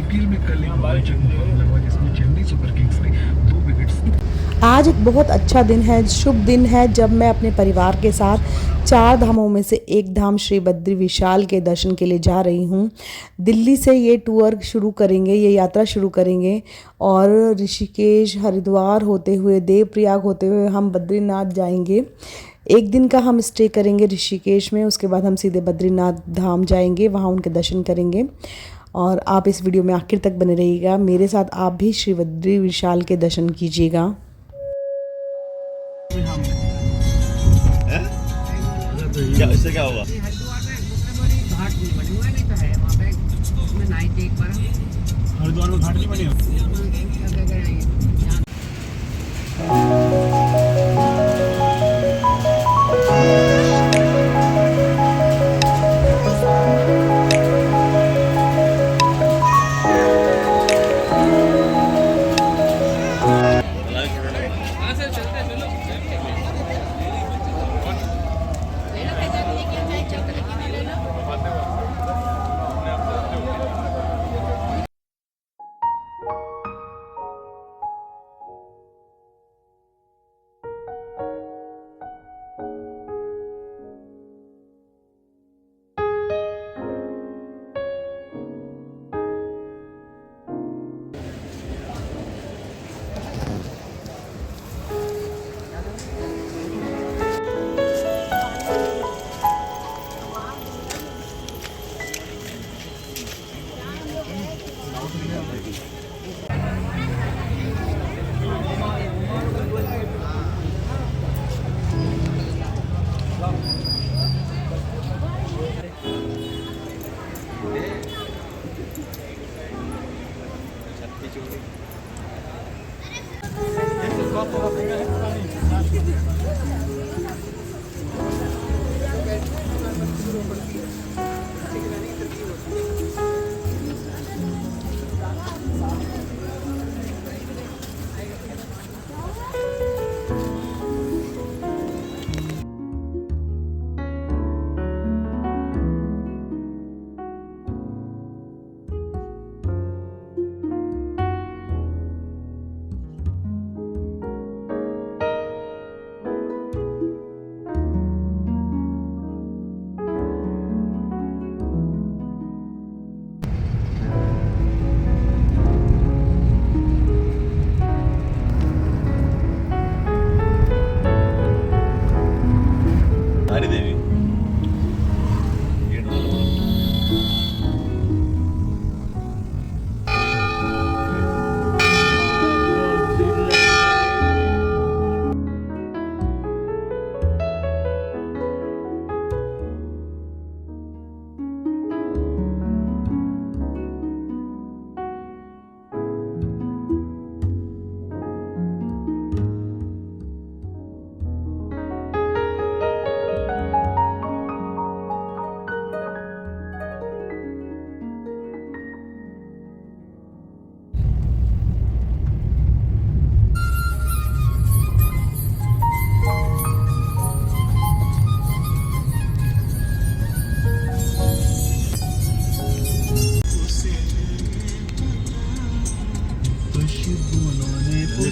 IPL में कल एक रोमांचक मुकाबला हुआ जिसमें चेन्नई सुपर किंग्स ने 2 विकेट्स। आज एक बहुत अच्छा दिन है, शुभ दिन है जब मैं अपने परिवार के साथ चार धामों में से एक धाम श्री बद्री विशाल के दर्शन के लिए जा रही हूँ। दिल्ली से ये टूर शुरू करेंगे, ये यात्रा शुरू करेंगे और ऋषिकेश, हरिद्वार होते हुए, देवप्रयाग होते हुए हम बद्रीनाथ जाएंगे। एक दिन का हम स्टे करेंगे ऋषिकेश में, उसके बाद हम सीधे बद्रीनाथ धाम जाएंगे, वहाँ उनके दर्शन करेंगे। और आप इस वीडियो में आखिर तक बने रहिएगा, मेरे साथ आप भी श्री बद्री विशाल के दर्शन कीजिएगा। क्या इससे क्या होगा? हरिद्वार में घाट नहीं बने हुए, नहीं तो है वहाँ पे, उसमें नहाए थे एक बार। हरिद्वार में घाट नहीं बने हो? हरी देवी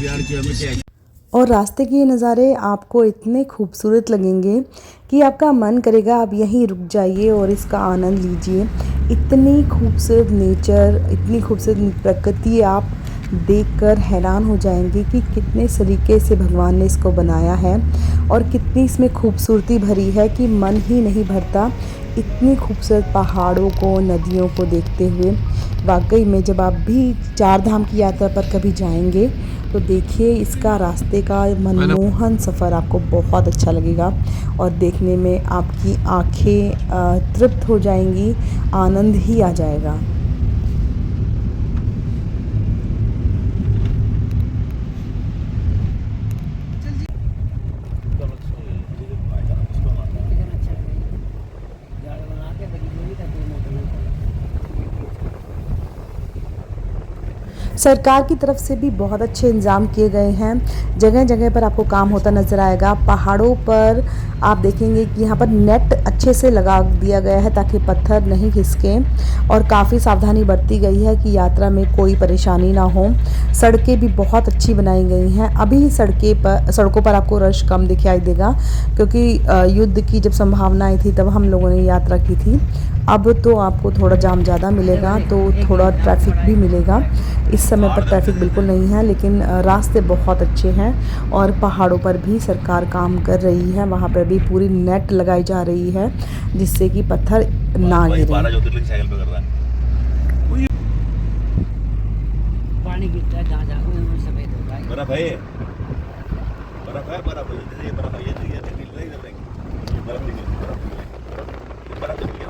प्यार किया मैं। और रास्ते के ये नज़ारे आपको इतने खूबसूरत लगेंगे कि आपका मन करेगा आप यहीं रुक जाइए और इसका आनंद लीजिए। इतनी खूबसूरत नेचर, इतनी खूबसूरत प्रकृति आप देखकर हैरान हो जाएंगे कि कितने सलीके से भगवान ने इसको बनाया है और कितनी इसमें खूबसूरती भरी है कि मन ही नहीं भरता इतनी खूबसूरत पहाड़ों को, नदियों को देखते हुए। वाकई में जब आप भी चार धाम की यात्रा पर कभी जाएंगे तो देखिए इसका रास्ते का मनमोहन सफ़र आपको बहुत अच्छा लगेगा और देखने में आपकी आंखें तृप्त हो जाएंगी, आनंद ही आ जाएगा। सरकार की तरफ से भी बहुत अच्छे इंतज़ाम किए गए हैं। जगह जगह पर आपको काम होता नज़र आएगा। पहाड़ों पर आप देखेंगे कि यहाँ पर नेट अच्छे से लगा दिया गया है ताकि पत्थर नहीं खिसकें, और काफ़ी सावधानी बरती गई है कि यात्रा में कोई परेशानी ना हो। सड़कें भी बहुत अच्छी बनाई गई हैं। अभी सड़कों पर आपको रश कम दिखाई देगा क्योंकि युद्ध की जब संभावनाएं थी तब हम लोगों ने यात्रा की थी। अब तो आपको थोड़ा जाम ज़्यादा मिलेगा, तो थोड़ा ट्रैफिक भी मिलेगा। इस समय पर ट्रैफिक बिल्कुल नहीं है, लेकिन रास्ते बहुत अच्छे हैं और पहाड़ों पर भी सरकार काम कर रही है। वहाँ पर भी पूरी नेट लगाई जा रही है जिससे कि पत्थर ना गिरे। 12 ज्योतिर्लिंग साइकिल पे कर रहा है। पानी गिरता है जहाँ जहाँ वो सफेद होता है। बर्फ है, बर्फ है, बर्फ है, ये बर्फ है, ये दिख रही है, बर्फ दिख रही है, बर्फ दिख रही है।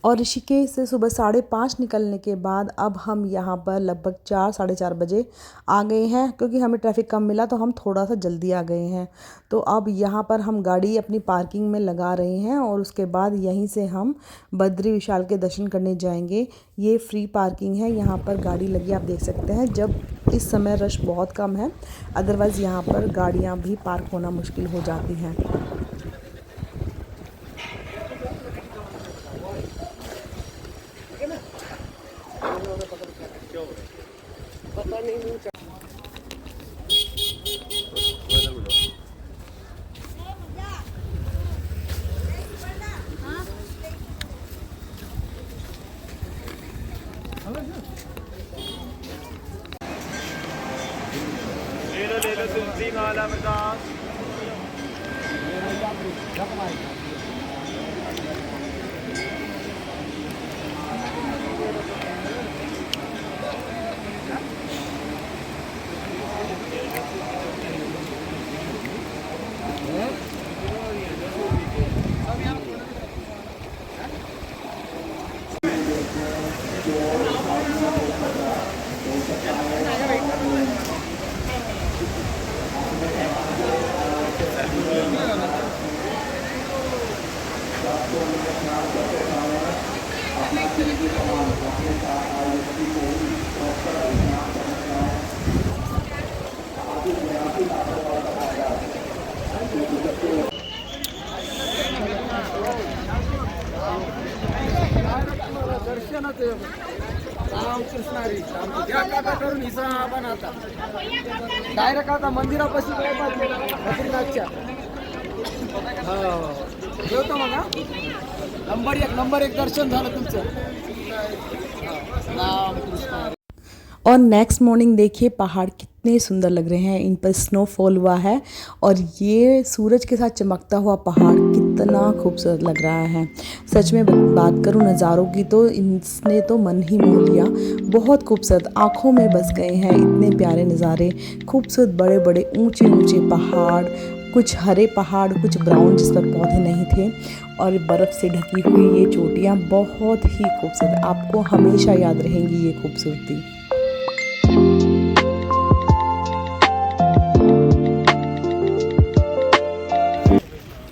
और ऋषिकेश से सुबह 5:30 निकलने के बाद अब हम यहाँ पर लगभग 4 साढ़े 4 बजे आ गए हैं, क्योंकि हमें ट्रैफिक कम मिला तो हम थोड़ा सा जल्दी आ गए हैं। तो अब यहाँ पर हम गाड़ी अपनी पार्किंग में लगा रहे हैं और उसके बाद यहीं से हम बद्री विशाल के दर्शन करने जाएंगे। ये फ्री पार्किंग है, यहाँ पर गाड़ी लगी आप देख सकते हैं। जब इस समय रश बहुत कम है, अदरवाइज़ यहाँ पर गाड़ियाँ भी पार्क होना मुश्किल हो जाती हैं। ले लो तुलसी माला मृदास। रामकृष्णारी या काका करून हिसाबान आता डायरेक्ट आता मंदिरापाशी बद्रीनाथच्या जेवतो मग नंबर एक दर्शन झालं तुमचं। रामकृष्ण। और नेक्स्ट मॉर्निंग देखिए पहाड़ कितने सुंदर लग रहे हैं, इन पर स्नोफॉल हुआ है और ये सूरज के साथ चमकता हुआ पहाड़ कितना खूबसूरत लग रहा है। सच में बात करूँ नज़ारों की तो इसने तो मन ही मोह लिया। बहुत खूबसूरत, आँखों में बस गए हैं इतने प्यारे नज़ारे। खूबसूरत बड़े बड़े ऊंचे ऊंचे पहाड़, कुछ हरे पहाड़, कुछ ब्राउन जिस पर पौधे नहीं थे, और बर्फ़ से ढकी हुई ये चोटियाँ बहुत ही खूबसूरत। आपको हमेशा याद रहेंगी ये खूबसूरती।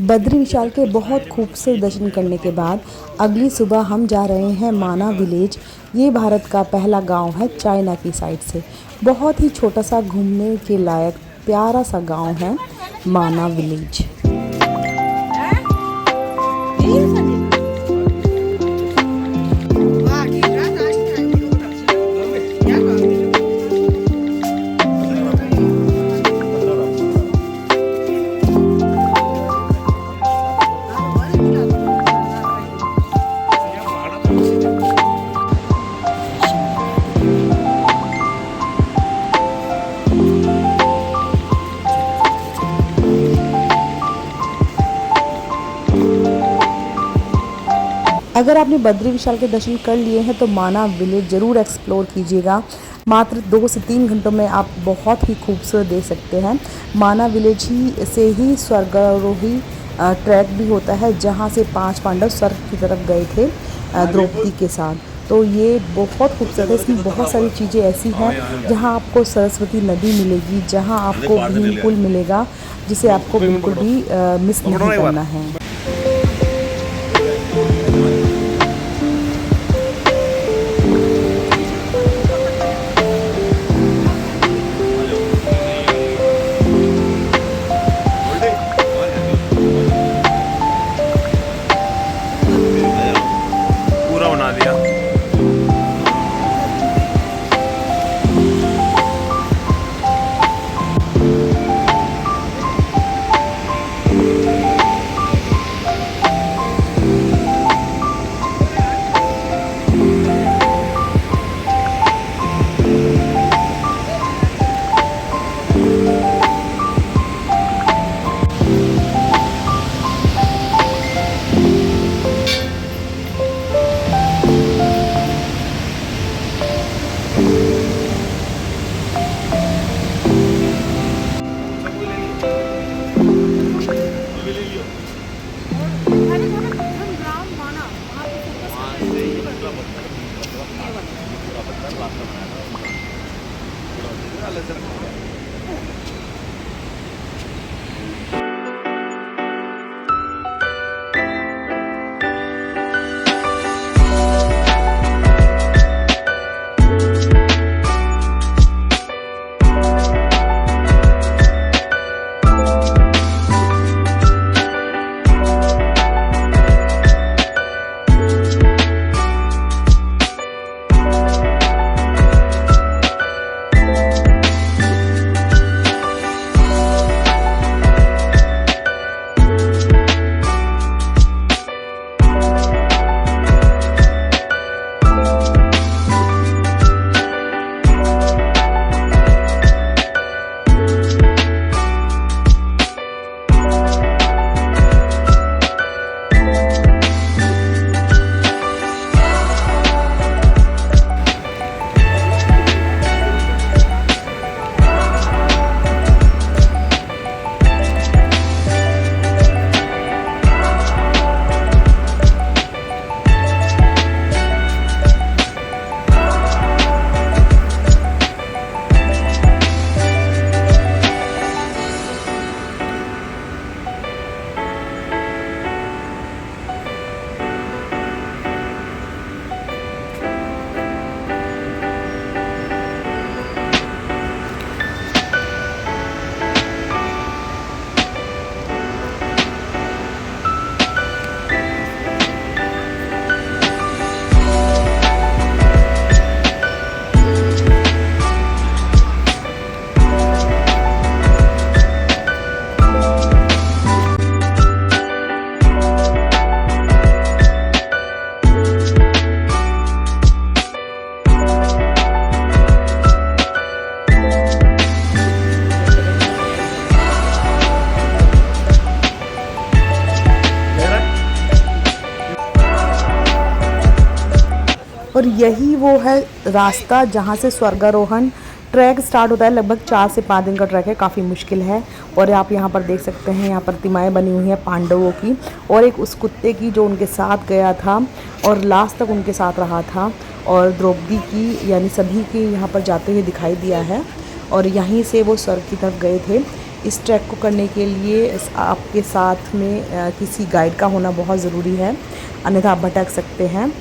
बद्री विशाल के बहुत खूबसूरत दर्शन करने के बाद अगली सुबह हम जा रहे हैं माना विलेज। ये भारत का पहला गांव है चाइना की साइड से। बहुत ही छोटा सा घूमने के लायक प्यारा सा गांव है माना विलेज। अगर आपने बद्री विशाल के दर्शन कर लिए हैं तो माना विलेज ज़रूर एक्सप्लोर कीजिएगा। मात्र 2 से 3 घंटों में आप बहुत ही खूबसूरत देख सकते हैं। माना विलेज ही से ही स्वर्गारोही ट्रैक भी होता है, जहां से 5 पांडव स्वर्ग की तरफ गए थे द्रौपदी के साथ। तो ये बहुत खूबसूरत है। इसमें बहुत सारी चीज़ें ऐसी हैं जहां आपको सरस्वती नदी मिलेगी, जहां आपको भीम पुल मिलेगा, जिसे आपको बिल्कुल भी मिस नहीं करना है। और यही वो है रास्ता जहाँ से स्वर्गारोहण ट्रैक स्टार्ट होता है। लगभग 4 से 5 दिन का ट्रैक है, काफ़ी मुश्किल है। और आप यहाँ पर देख सकते हैं, यहाँ प्रतिमाएं बनी हुई हैं पांडवों की और एक उस कुत्ते की जो उनके साथ गया था और लास्ट तक उनके साथ रहा था, और द्रौपदी की, यानी सभी की यहाँ पर जाते हुए दिखाई दिया है। और यहीं से वो स्वर्ग की तरफ गए थे। इस ट्रैक को करने के लिए आपके साथ में किसी गाइड का होना बहुत ज़रूरी है, अन्यथा आप भटक सकते हैं।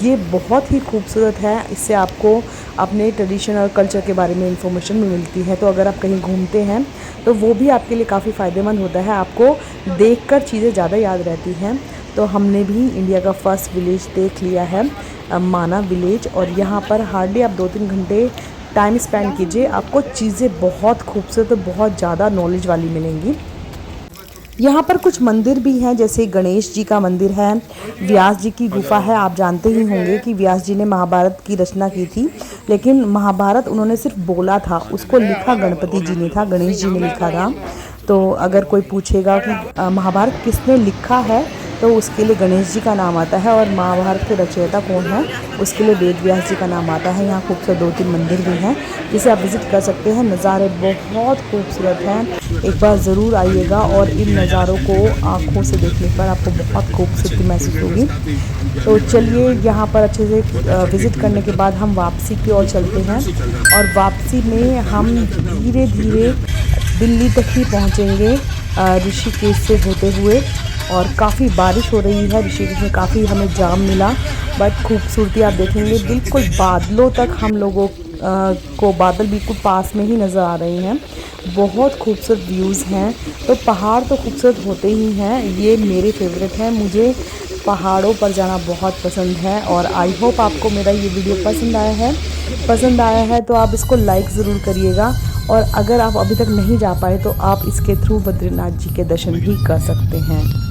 ये बहुत ही खूबसूरत है, इससे आपको अपने ट्रेडिशन और कल्चर के बारे में इंफॉर्मेशन भी मिलती है। तो अगर आप कहीं घूमते हैं तो वो भी आपके लिए काफ़ी फ़ायदेमंद होता है, आपको देखकर चीज़ें ज़्यादा याद रहती हैं। तो हमने भी इंडिया का फर्स्ट विलेज देख लिया है, माना विलेज, और यहाँ पर हार्डली आप 2-3 घंटे टाइम स्पेंड कीजिए, आपको चीज़ें बहुत खूबसूरत और बहुत ज़्यादा नॉलेज वाली मिलेंगी। यहाँ पर कुछ मंदिर भी हैं, जैसे गणेश जी का मंदिर है, व्यास जी की गुफा है। आप जानते ही होंगे कि व्यास जी ने महाभारत की रचना की थी, लेकिन महाभारत उन्होंने सिर्फ बोला था, उसको लिखा गणपति जी ने था, गणेश जी ने लिखा था। तो अगर कोई पूछेगा कि महाभारत किसने लिखा है, तो उसके लिए गणेश जी का नाम आता है, और महाभारत के रचयिता कौन है, उसके लिए वेद व्यास जी का नाम आता है। यहाँ खूबसूरत 2-3 मंदिर भी हैं जिसे आप विज़िट कर सकते हैं। नज़ारे बहुत खूबसूरत हैं, एक बार ज़रूर आइएगा और इन नज़ारों को आँखों से देखने पर आपको बहुत खूबसूरती महसूस होगी। तो चलिए, यहाँ पर अच्छे से विज़िट करने के बाद हम वापसी की ओर चलते हैं, और वापसी में हम धीरे धीरे दिल्ली तक ही पहुँचेंगे ऋषिकेश से होते हुए। और काफ़ी बारिश हो रही है ऋषिकेश में, काफ़ी हमें जाम मिला, बट खूबसूरती आप देखेंगे बिल्कुल बादलों तक हम लोगों को बादल बिल्कुल पास में ही नज़र आ रहे हैं। बहुत खूबसूरत व्यूज़ हैं। तो पहाड़ तो खूबसूरत होते ही हैं, ये मेरे फेवरेट हैं, मुझे पहाड़ों पर जाना बहुत पसंद है। और आई होप आपको मेरा ये वीडियो पसंद आया है तो आप इसको लाइक ज़रूर करिएगा। और अगर आप अभी तक नहीं जा पाए तो आप इसके थ्रू बद्रीनाथ जी के दर्शन भी कर सकते हैं।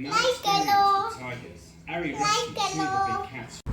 nice to meet you, tigers. Ari rescued two of the big cats.